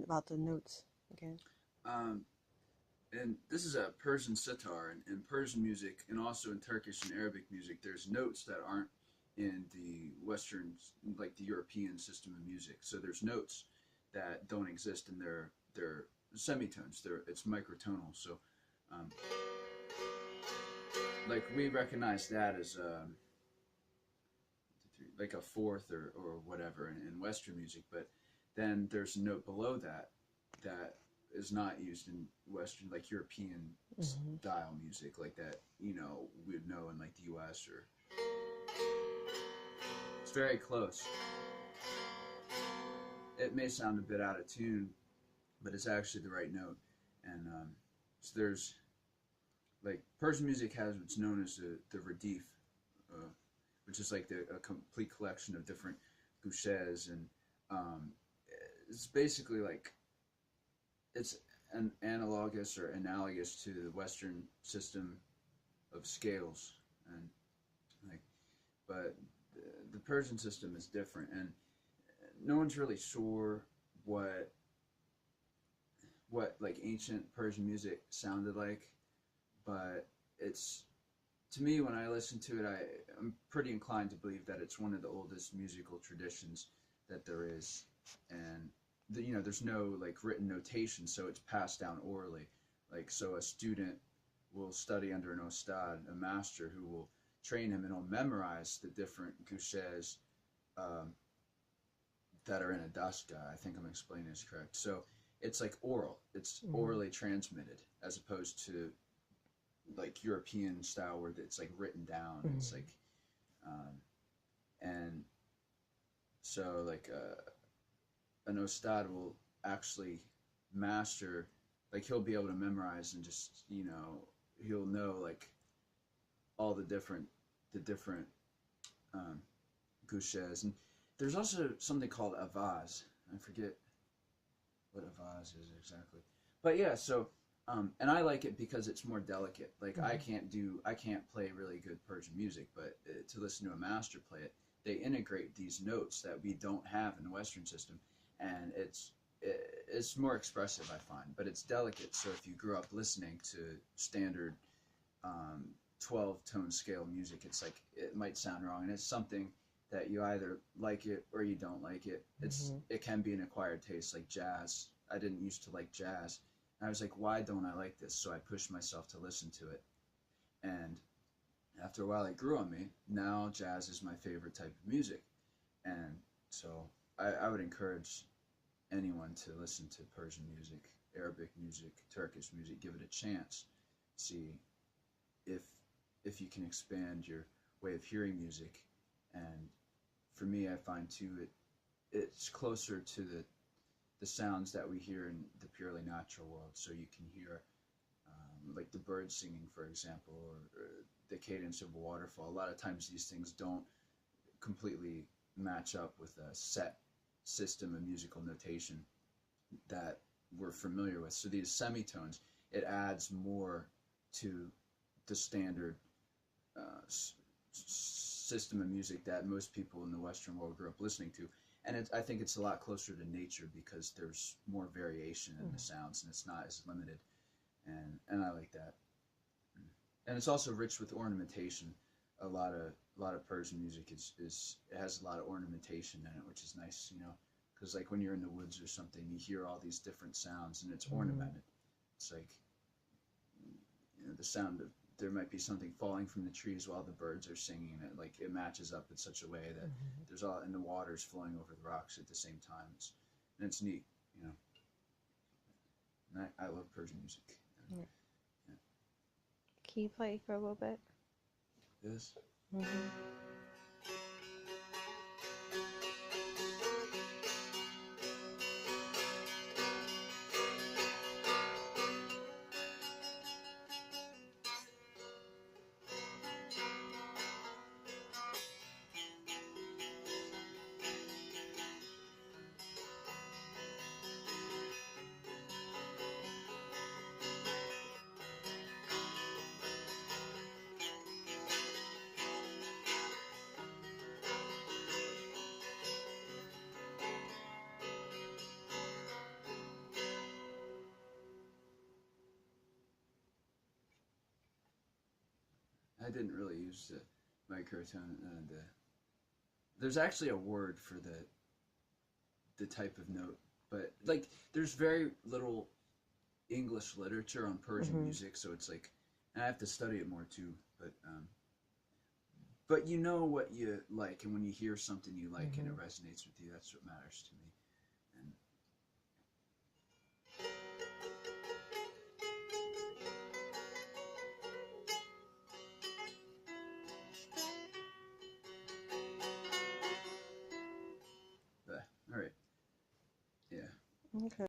about the notes again. Um, and this is a Persian sitar, and in Persian music, and also in Turkish and Arabic music, there's notes that aren't in the Western, like the European system of music. So there's notes that don't exist, and they're semitones. It's microtonal. So, um, like we recognize that as like a fourth or whatever in Western music, but then there's a note below that that is not used in Western, like European Mm-hmm. style music, like that, we would know in like the US, or it's very close. It may sound a bit out of tune, but it's actually the right note. And so there's like Persian music has what's known as the Radif, uh, which is like a complete collection of different gouches, and um, it's basically like it's an analogous or analogous to the Western system of scales, and like, but the Persian system is different, and no one's really sure what like ancient Persian music sounded like, but it's to me when I listen to it, I'm pretty inclined to believe that it's one of the oldest musical traditions that there is, and there's no like written notation, so it's passed down orally. Like so, a student will study under an ostad, a master who will train him, and he'll memorize the different gouches um, that are in a daska. I think I'm explaining this correct. So it's like oral. It's Mm-hmm. orally transmitted, as opposed to like European style where it's like written down. Mm-hmm. It's like, um, and so like an ostad will actually master, like he'll be able to memorize and just he'll know like all the different um, gouches. And there's also something called avaz. I forget what avaz is exactly, but yeah. So and I like it because it's more delicate. Like Mm-hmm. I can't play really good Persian music, but to listen to a master play it, they integrate these notes that we don't have in the Western system, and it's more expressive, I find, but it's delicate. So if you grew up listening to standard um, 12 tone scale music, it's like it might sound wrong, and it's something that you either like it or you don't like it. Mm-hmm. It can be an acquired taste, like jazz. I didn't used to like jazz, and I was like, why don't I like this? So I pushed myself to listen to it, and after a while, it grew on me. Now jazz is my favorite type of music, and so I would encourage anyone to listen to Persian music, Arabic music, Turkish music. Give it a chance. See if if you can expand your way of hearing music. And for me, I find too it's closer to the sounds that we hear in the purely natural world. So you can hear like the birds singing, for example, or the cadence of a waterfall. A lot of times these things don't completely match up with a set system of musical notation that we're familiar with. So these semitones, it adds more to the standard uh, system of music that most people in the Western world grew up listening to. And I think it's a lot closer to nature because there's more variation in the sounds and it's not as limited. And I like that. And it's also rich with ornamentation. A lot of Persian music is it has a lot of ornamentation in it, which is nice, because like when you're in the woods or something, you hear all these different sounds and it's Mm-hmm. ornamented. It's like the sound of there might be something falling from the trees while the birds are singing, and it matches up in such a way that Mm-hmm. there's all and the water's flowing over the rocks at the same time. And it's neat, And I love Persian music. Yeah. Yeah. Can you play for a little bit? This. Mm-hmm. I didn't really use the microtone. There's actually a word for the type of note, but like there's very little English literature on Persian music, so it's like, and I have to study it more too. But you know what you like, and when you hear something you like and it resonates with you, that's what matters to me. And all right, yeah. Okay.